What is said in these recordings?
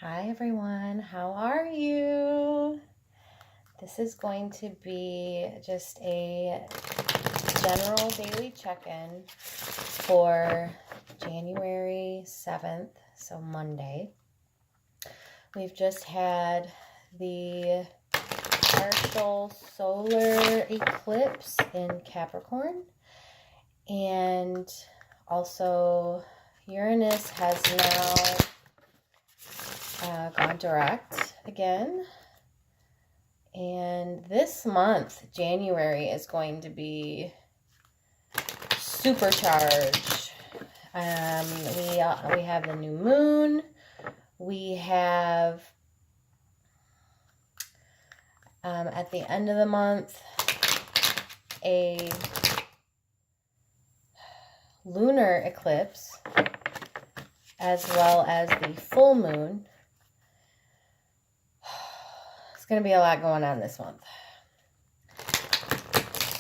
Hi everyone, how are you? This is going to be just a general daily check-in for January 7th, so Monday. We've just had the partial solar eclipse in Capricorn, and also Uranus has now gone direct again. And this month, January, is going to be supercharged. We have the new moon. We have at the end of the month a lunar eclipse, as well as the full moon. It's going to be a lot going on this month.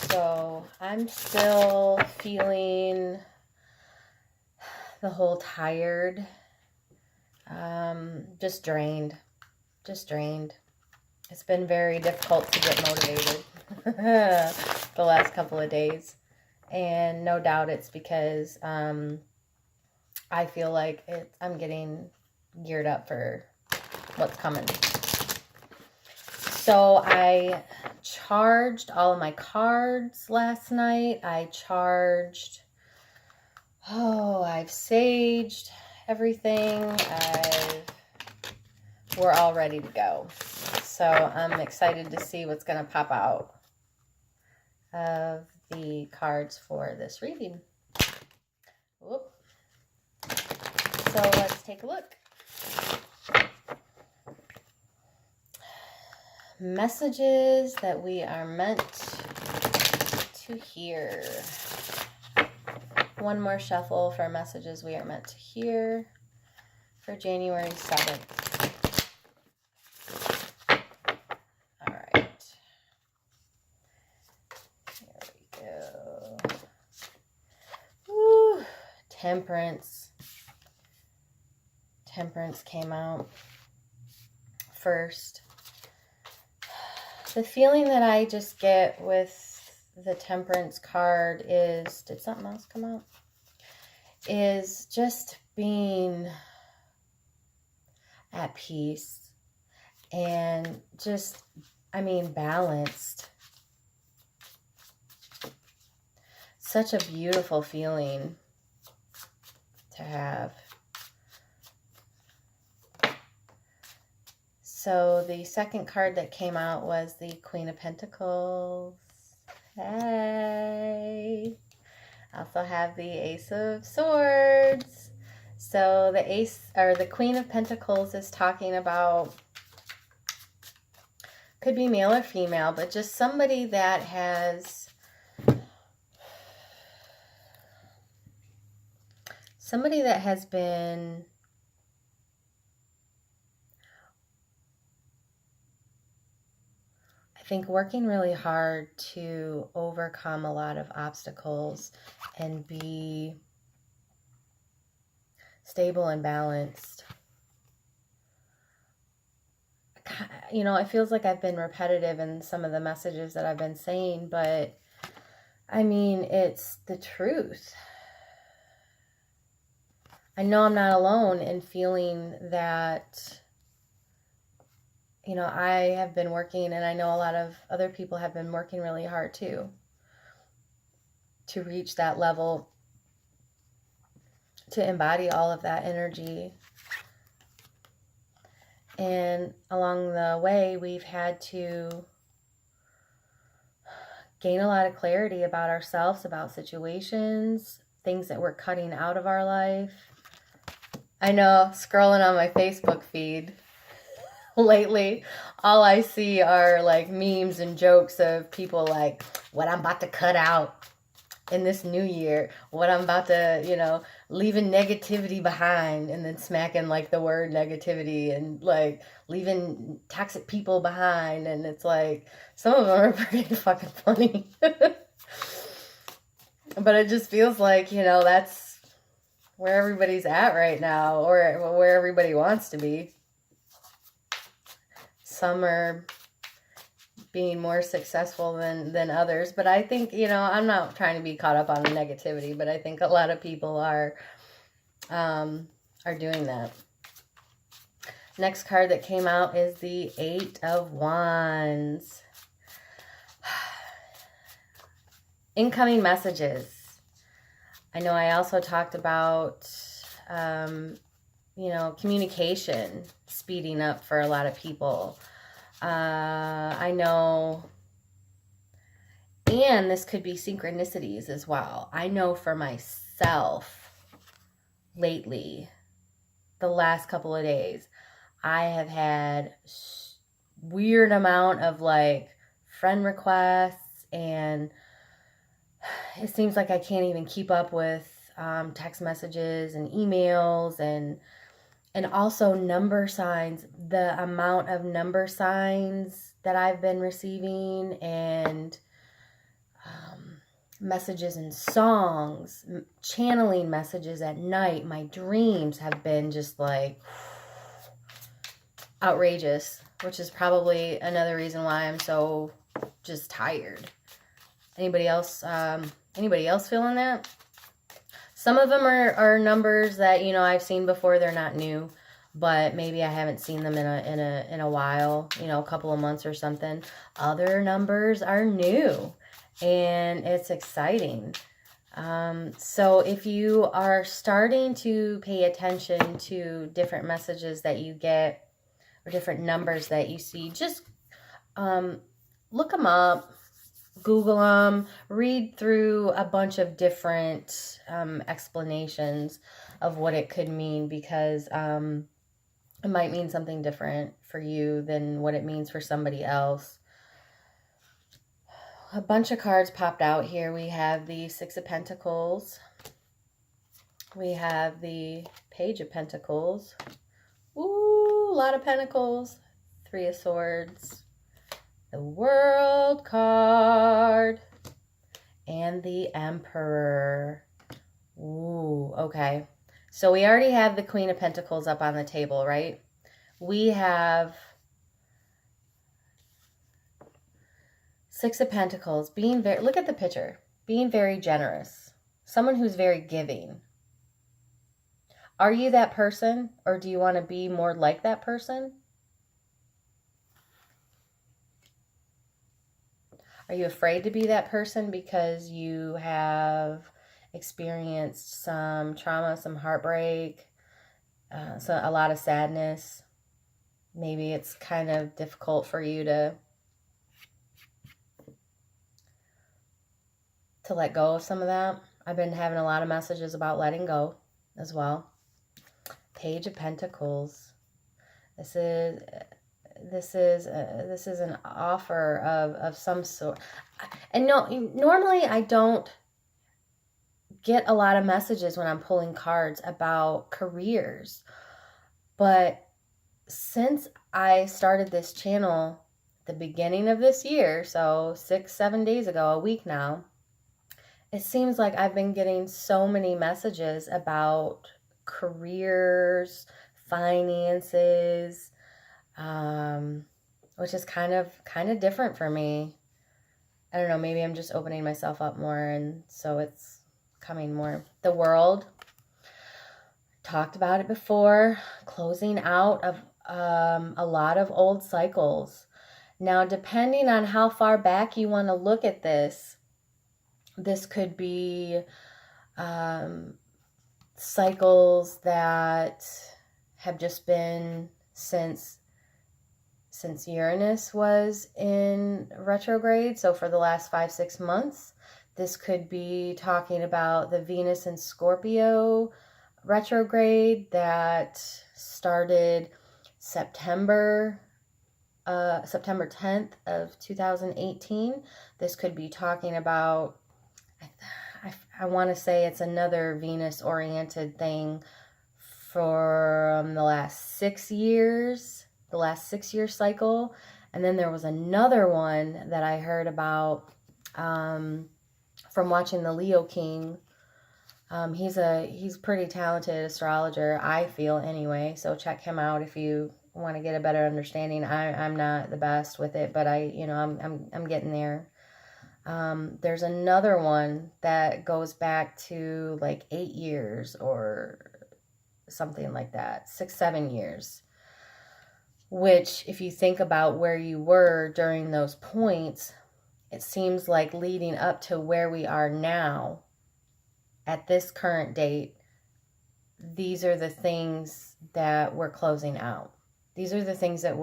So I'm still feeling the whole tired, just drained. It's been very difficult to get motivated the last couple of days. And no doubt it's because I feel like I'm getting geared up for what's coming. So I charged all of my cards last night. I've saged everything. We're all ready to go. So I'm excited to see what's going to pop out of the cards for this reading. Whoop. So let's take a look. Messages that we are meant to hear. One more shuffle for messages we are meant to hear for January 7th. All right. Here we go. Woo. Temperance. Temperance came out first. The feeling that I just get with the Temperance card is, did something else come out? Is just being at peace and just, balanced. Such a beautiful feeling to have. So the second card that came out was the Queen of Pentacles. Hey. Also have the Ace of Swords. So the Queen of Pentacles is talking about, could be male or female, but just somebody that has been I think working really hard to overcome a lot of obstacles and be stable and balanced. It feels like I've been repetitive in some of the messages that I've been saying, but it's the truth. I know I'm not alone in feeling that. I have been working, and I know a lot of other people have been working really hard too, to reach that level, to embody all of that energy. And along the way, we've had to gain a lot of clarity about ourselves, about situations, things that we're cutting out of our life. I know, scrolling on my Facebook feed lately, all I see are like memes and jokes of people like, what I'm about to cut out in this new year, what I'm about to, leaving negativity behind, and then smacking like the word negativity, and like leaving toxic people behind. And it's like, some of them are pretty fucking funny. But it just feels like, that's where everybody's at right now, or where everybody wants to be. some are being more successful than others. But I think, you know, I'm not trying to be caught up on the negativity, but I think a lot of people are doing that. Next card that came out is the Eight of Wands. Incoming messages. I know I also talked about, you know, communication speeding up for a lot of people. I know, and this could be synchronicities as well. I know for myself lately, the last couple of days, I have had weird amount of like friend requests, and it seems like I can't even keep up with text messages and emails, and also number signs. The amount of number signs that I've been receiving, and messages and songs, channeling messages at night. My dreams have been just like outrageous, which is probably another reason why I'm so just tired. Anybody else feeling that? Some of them are numbers that, you know, I've seen before. They're not new, but maybe I haven't seen them in a while, you know, a couple of months or something. Other numbers are new, and it's exciting. So if you are starting to pay attention to different messages that you get or different numbers that you see, just look them up. Google them, read through a bunch of different explanations of what it could mean, because it might mean something different for you than what it means for somebody else. A bunch of cards popped out here. We have the Six of Pentacles. We have the Page of Pentacles. Ooh, a lot of pentacles. Three of Swords. The World card, and the Emperor. Ooh, okay. So we already have the Queen of Pentacles up on the table, right? We have Six of Pentacles, being very, look at the picture, being very generous. Someone who's very giving. Are you that person, or do you want to be more like that person? Are you afraid to be that person because you have experienced some trauma, some heartbreak, so a lot of sadness? Maybe it's kind of difficult for you to let go of some of that. I've been having a lot of messages about letting go as well. Page of Pentacles. This is an offer of some sort. And no, normally I don't get a lot of messages when I'm pulling cards about careers. But since I started this channel at the beginning of this year, so 6-7 days ago, a week now, it seems like I've been getting so many messages about careers, finances, which is kind of different for me. I don't know, maybe I'm just opening myself up more, and so it's coming more. The World, talked about it before, closing out of a lot of old cycles. Now, depending on how far back you want to look at this could be cycles that have just been since Uranus was in retrograde. So for the last 5-6 months, this could be talking about the Venus and Scorpio retrograde that started September 10th of 2018. This could be talking about, I want to say it's another Venus-oriented thing from the last 6 years, the last 6-year cycle. And then there was another one that I heard about from watching the Leo King. He's pretty talented astrologer, I feel anyway. So check him out if you want to get a better understanding. I'm not the best with it, but I'm getting there. There's another one that goes back to like 8 years or something like that, 6, 7 years, which if you think about where you were during those points, it seems like leading up to where we are now at this current date, these are the things that we're closing out. These are the things that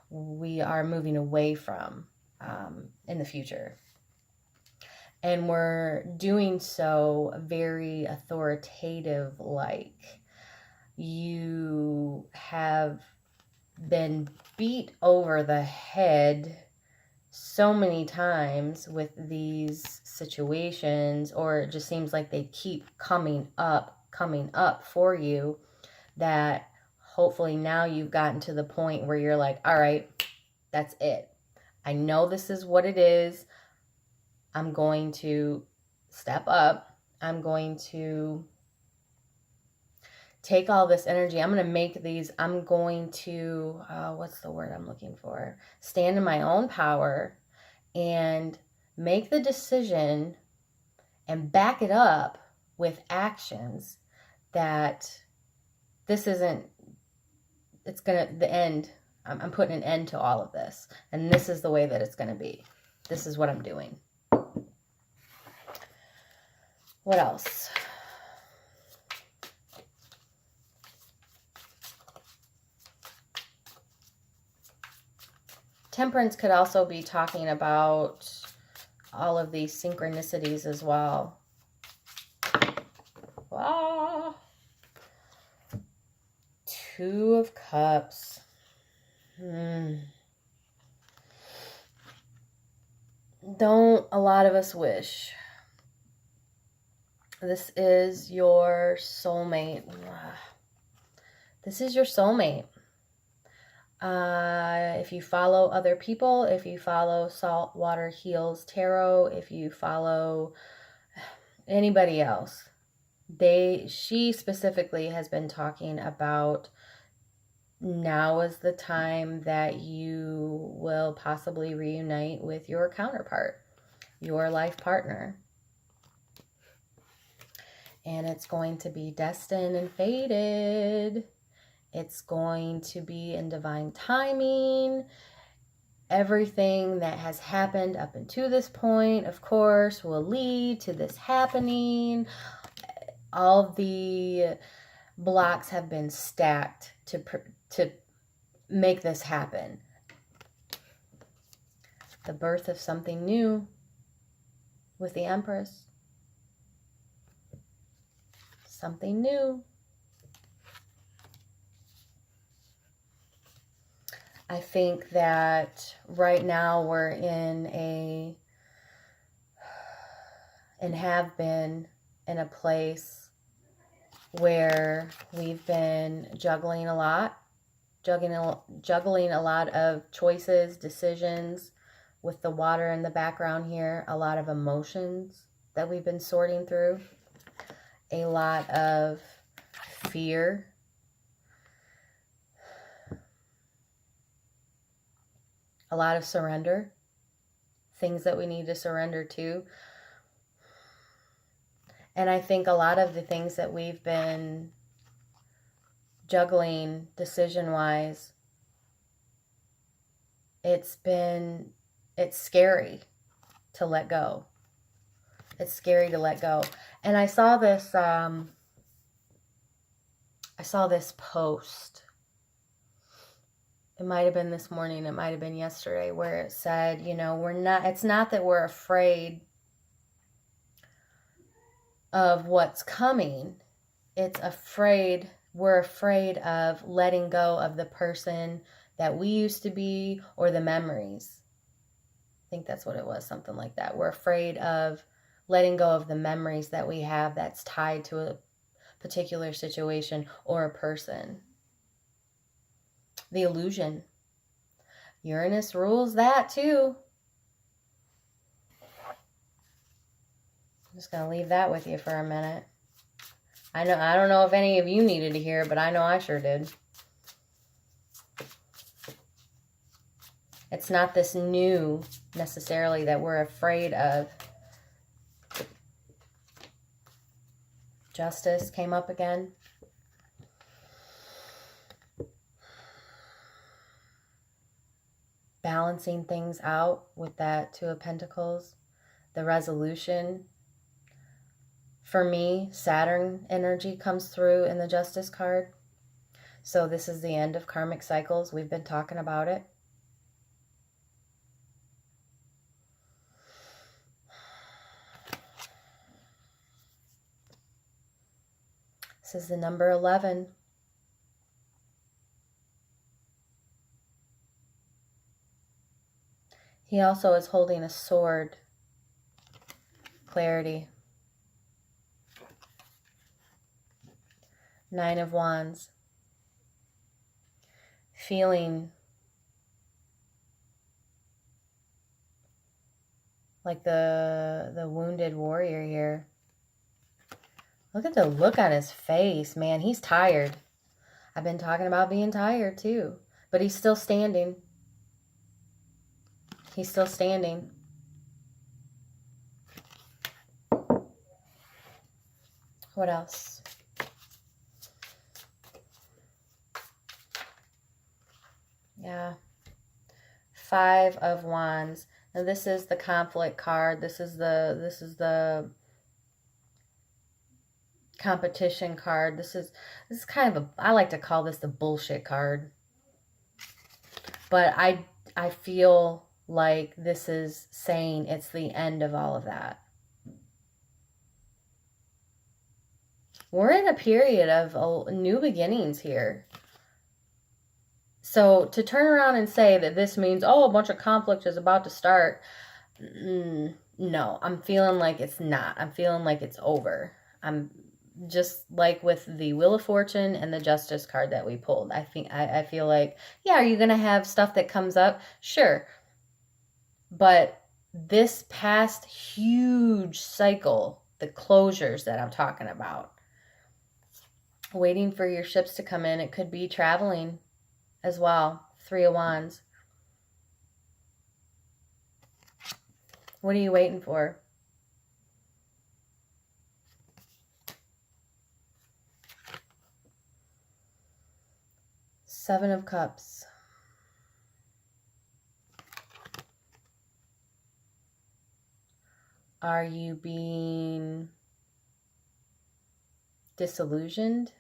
we are moving away from in the future. And we're doing so very authoritative like. You have been beat over the head so many times with these situations, or it just seems like they keep coming up for you, that hopefully now you've gotten to the point where you're like, all right, that's it. I know this is what it is. I'm going to step up. I'm going to take all this energy. I'm going to make these, I'm going to, what's the word I'm looking for? Stand in my own power and make the decision and back it up with actions that this isn't, it's going to, the end, I'm putting an end to all of this. And this is the way that it's going to be. This is what I'm doing. What else? Temperance could also be talking about all of these synchronicities as well. Ah. 2 of Cups. Don't a lot of us wish? This is your soulmate. This is your soulmate. If you follow other people, if you follow Saltwater Heals Tarot, if you follow anybody else, she specifically has been talking about now is the time that you will possibly reunite with your counterpart, your life partner. And it's going to be destined and fated. It's going to be in divine timing. Everything that has happened up until this point, of course, will lead to this happening. All the blocks have been stacked to make this happen. The birth of something new with the Empress. Something new. I think that right now we're and have been in a place where we've been juggling a lot of choices, decisions, with the water in the background here, a lot of emotions that we've been sorting through, a lot of fear, a lot of surrender, things that we need to surrender to. And I think a lot of the things that we've been juggling decision-wise, it's scary to let go. It's scary to let go. And I saw this post. It might have been this morning, it might have been yesterday, where it said, it's not that we're afraid of what's coming. We're afraid of letting go of the person that we used to be, or the memories. I think that's what it was, something like that. We're afraid of letting go of the memories that we have that's tied to a particular situation or a person. The illusion. Uranus rules that too. I'm just going to leave that with you for a minute. I don't know if any of you needed to hear, but I know I sure did. It's not this new necessarily that we're afraid of. Justice came up again. Balancing things out with that Two of Pentacles. The resolution. For me, Saturn energy comes through in the Justice card. So this is the end of karmic cycles. We've been talking about it. This is the number 11. He also is holding a sword. Clarity. Nine of Wands. Feeling like the wounded warrior here. Look at the look on his face, man. He's tired. I've been talking about being tired too. But he's still standing. He's still standing. What else? Yeah. Five of Wands. Now this is the conflict card. This is the competition card. This is kind of I like to call this the bullshit card. But I feel like this is saying it's the end of all of that. We're in a period of new beginnings here. So to turn around and say that this means, oh, a bunch of conflict is about to start. No, I'm feeling like it's not. I'm feeling like it's over. I'm just like with the Wheel of Fortune and the Justice card that we pulled. I feel like, yeah, are you going to have stuff that comes up? Sure. But this past huge cycle, the closures that I'm talking about, waiting for your ships to come in, it could be traveling as well. Three of Wands. What are you waiting for? Seven of Cups. Are you being disillusioned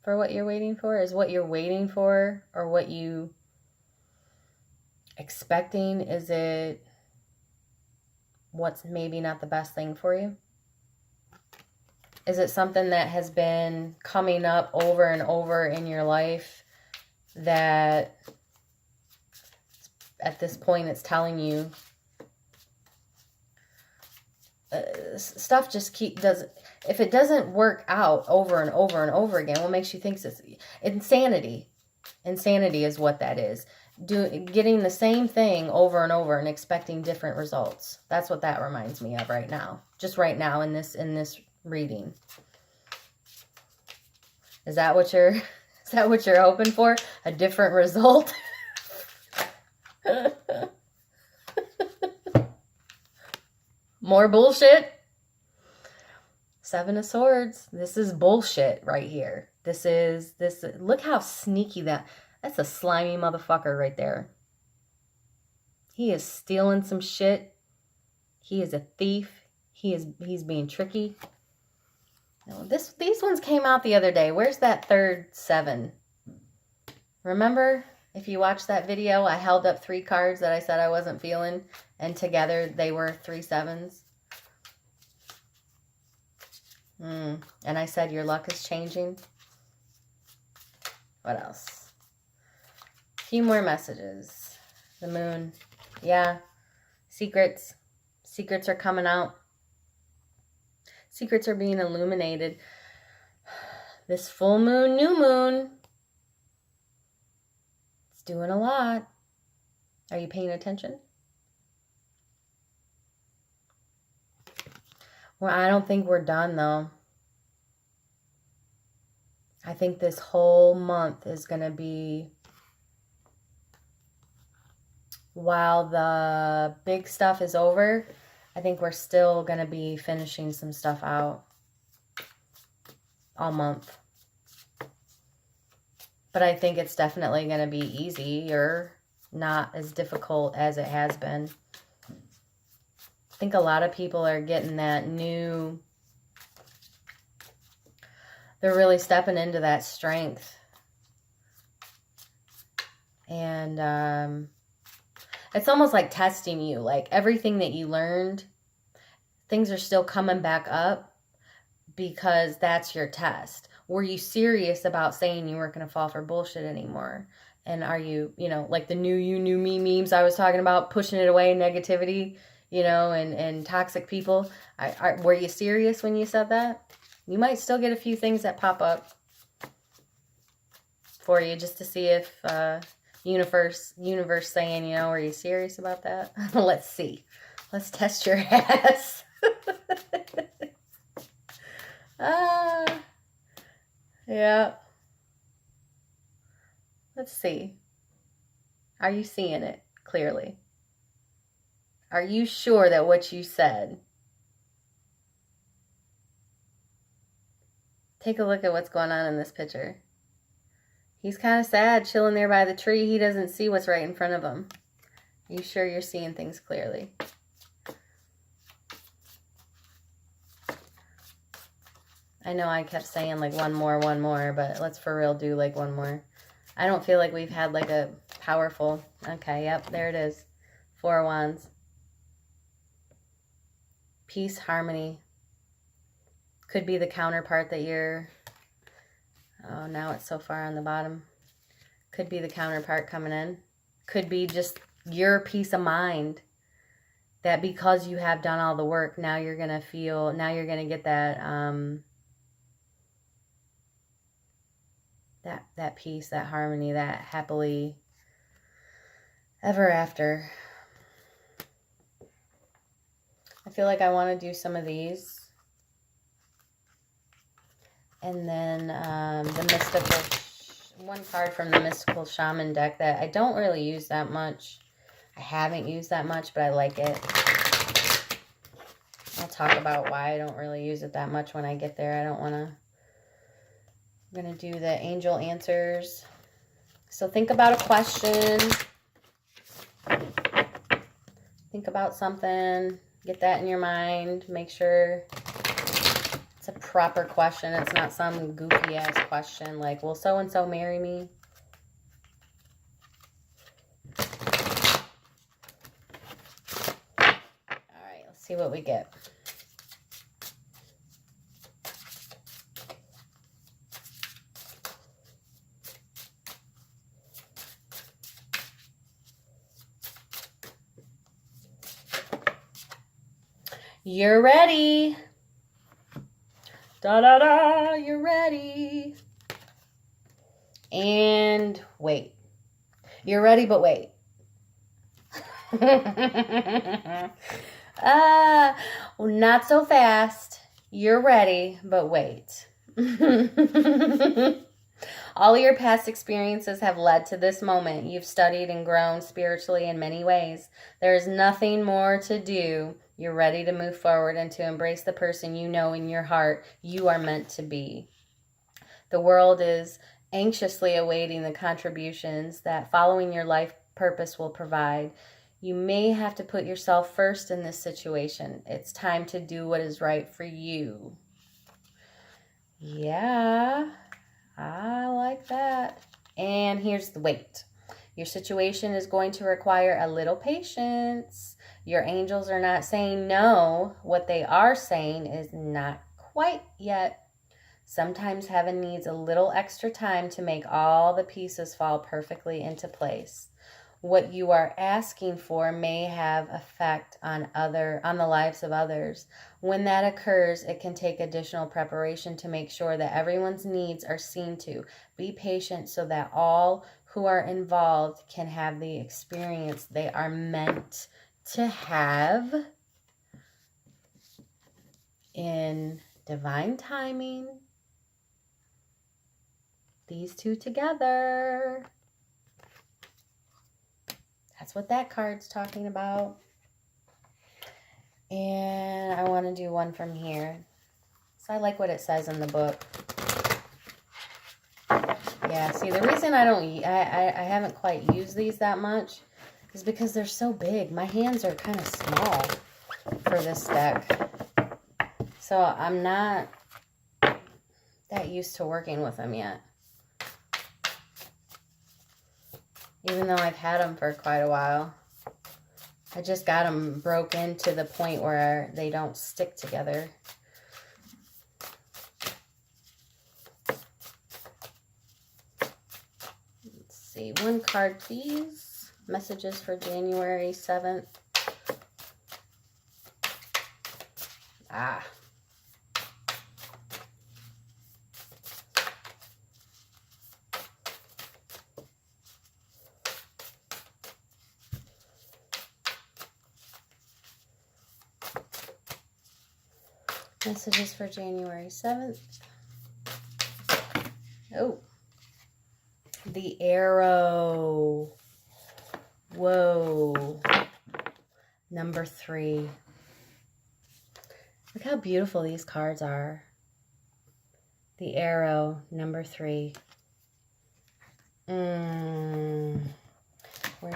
for what you're waiting for? Is what you're waiting for or what you expecting, is it what's maybe not the best thing for you? Is it something that has been coming up over and over in your life that at this point it's telling you stuff just if it doesn't work out over and over and over again, what makes you think it's insanity? Insanity is what that is. Getting the same thing over and over and expecting different results. That's what that reminds me of right now. Just right now in this reading. Is that what you're hoping for? A different result? More bullshit? Seven of Swords. This is bullshit right here. Look how sneaky that's a slimy motherfucker right there. He is stealing some shit. He is a thief. He's being tricky. No, these ones came out the other day. Where's that third seven? Remember, if you watched that video, I held up 3 cards that I said I wasn't feeling, and together they were 3 sevens. And I said your luck is changing. What else? A few more messages. The Moon. Yeah. Secrets. Secrets are coming out. Secrets are being illuminated. This full moon, new moon, it's doing a lot. Are you paying attention? Well, I don't think we're done, though. I think this whole month is going to be while the big stuff is over, I think we're still going to be finishing some stuff out all month. But I think it's definitely going to be easier, not as difficult as it has been. I think a lot of people are getting that new, they're really stepping into that strength. And it's almost like testing you. Like everything that you learned, things are still coming back up because that's your test. Were you serious about saying you weren't going to fall for bullshit anymore? And are you, like the new you, new me memes I was talking about, pushing it away, negativity, and toxic people. Were you serious when you said that? You might still get a few things that pop up for you just to see if universe saying, are you serious about that? Let's see. Let's test your ass. Yeah. Let's see. Are you seeing it clearly? Are you sure that what you said? Take a look at what's going on in this picture. He's kind of sad, chilling there by the tree. He doesn't see what's right in front of him. Are you sure you're seeing things clearly? I know I kept saying like one more, but let's for real do like one more. I don't feel like we've had like a powerful, okay, yep, there it is. 4 of Wands. Peace, harmony. Could be the counterpart that you're, oh, now it's so far on the bottom. Could be the counterpart coming in. Could be just your peace of mind that because you have done all the work, now you're going to get that, that peace, that harmony, that happily ever after. I feel like I want to do some of these. And then the mystical, one card from the Mystical Shaman deck that I don't really use that much. I haven't used that much, but I like it. I'll talk about why I don't really use it that much when I get there. I'm going to do the angel answers. So think about a question. Think about something. Get that in your mind. Make sure it's a proper question. It's not some goofy ass question like, will so-and-so marry me? All right, let's see what we get. You're ready. Da-da-da, you're ready. And wait. You're ready, but wait. Not so fast. You're ready, but wait. All your past experiences have led to this moment. You've studied and grown spiritually in many ways. There is nothing more to do. You're ready to move forward and to embrace the person you know in your heart you are meant to be. The world is anxiously awaiting the contributions that following your life purpose will provide. You may have to put yourself first in this situation. It's time to do what is right for you. Yeah, I like that. And here's the wait. Your situation is going to require a little patience. Your angels are not saying no. What they are saying is not quite yet. Sometimes heaven needs a little extra time to make all the pieces fall perfectly into place. What you are asking for may have effect on the lives of others. When that occurs, it can take additional preparation to make sure that everyone's needs are seen to. Be patient so that all who are involved can have the experience they are meant to have in divine timing. These two together. That's what that card's talking about. And I want to do one from here. So I like what it says in the book. Yeah, see, the reason I haven't quite used these that much is because they're so big. My hands are kind of small for this deck. So I'm not that used to working with them yet. Even though I've had them for quite a while. I just got them broken to the point where they don't stick together. Let's see, one card please. Messages for January 7th. Messages for January 7th. Oh. The Arrow. Whoa. Number 3. Look how beautiful these cards are. The Arrow, number 3. Where's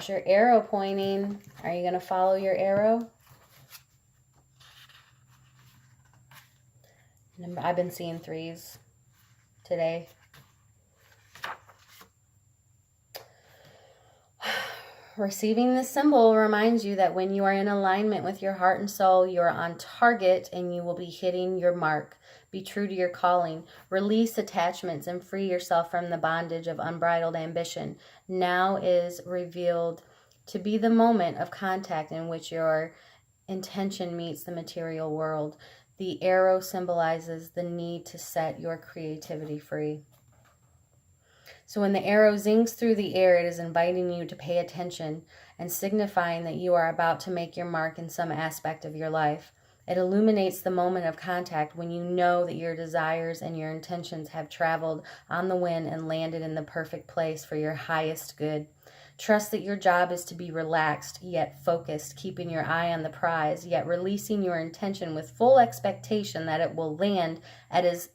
your arrow pointing? Are you going to follow your arrow? I've been seeing 3s today. Receiving this symbol reminds you that when you are in alignment with your heart and soul, you are on target and you will be hitting your mark. Be true to your calling. Release attachments and free yourself from the bondage of unbridled ambition. Now is revealed to be the moment of contact in which your intention meets the material world. The arrow symbolizes the need to set your creativity free. So when the arrow zings through the air, it is inviting you to pay attention and signifying that you are about to make your mark in some aspect of your life. It illuminates the moment of contact when you know that your desires and your intentions have traveled on the wind and landed in the perfect place for your highest good. Trust that your job is to be relaxed, yet focused, keeping your eye on the prize, yet releasing your intention with full expectation that it will land as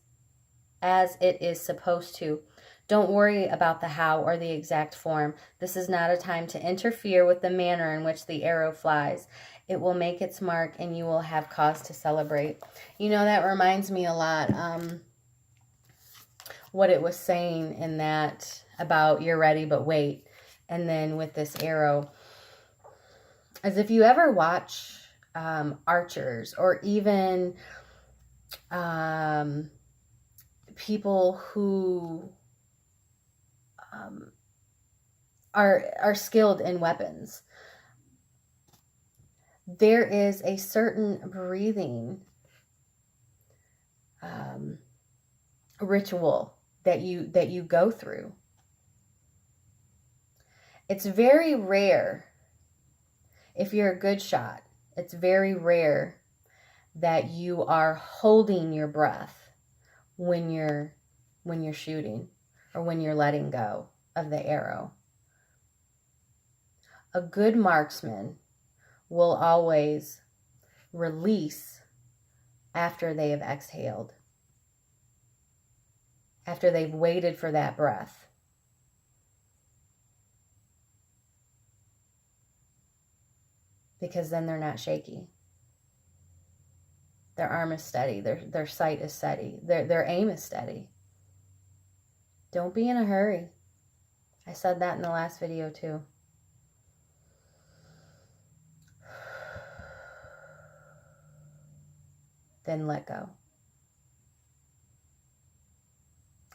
it is supposed to. Don't worry about the how or the exact form. This is not a time to interfere with the manner in which the arrow flies. It will make its mark and you will have cause to celebrate. You know, that reminds me a lot what it was saying in that about you're ready but wait. And then with this arrow, as if you ever watch archers or even people who are skilled in weapons, there is a certain breathing ritual that you go through. It's very rare, if you're a good shot, it's very rare that you are holding your breath when you're shooting or when you're letting go of the arrow. A good marksman will always release after they have exhaled, after they've waited for that breath. Because then they're not shaky. Their arm is steady. Their sight is steady. Their aim is steady. Don't be in a hurry. I said that in the last video too. Then let go.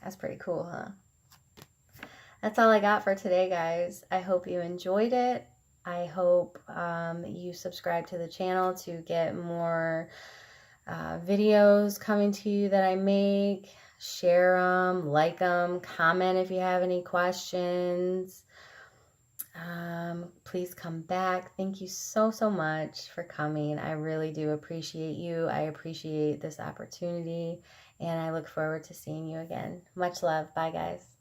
That's pretty cool, huh? That's all I got for today, guys. I hope you enjoyed it. I hope you subscribe to the channel to get more videos coming to you that I make. Share them, like them, comment if you have any questions. Please come back. Thank you so much for coming. I really do appreciate you. I appreciate this opportunity, and I look forward to seeing you again. Much love. Bye, guys.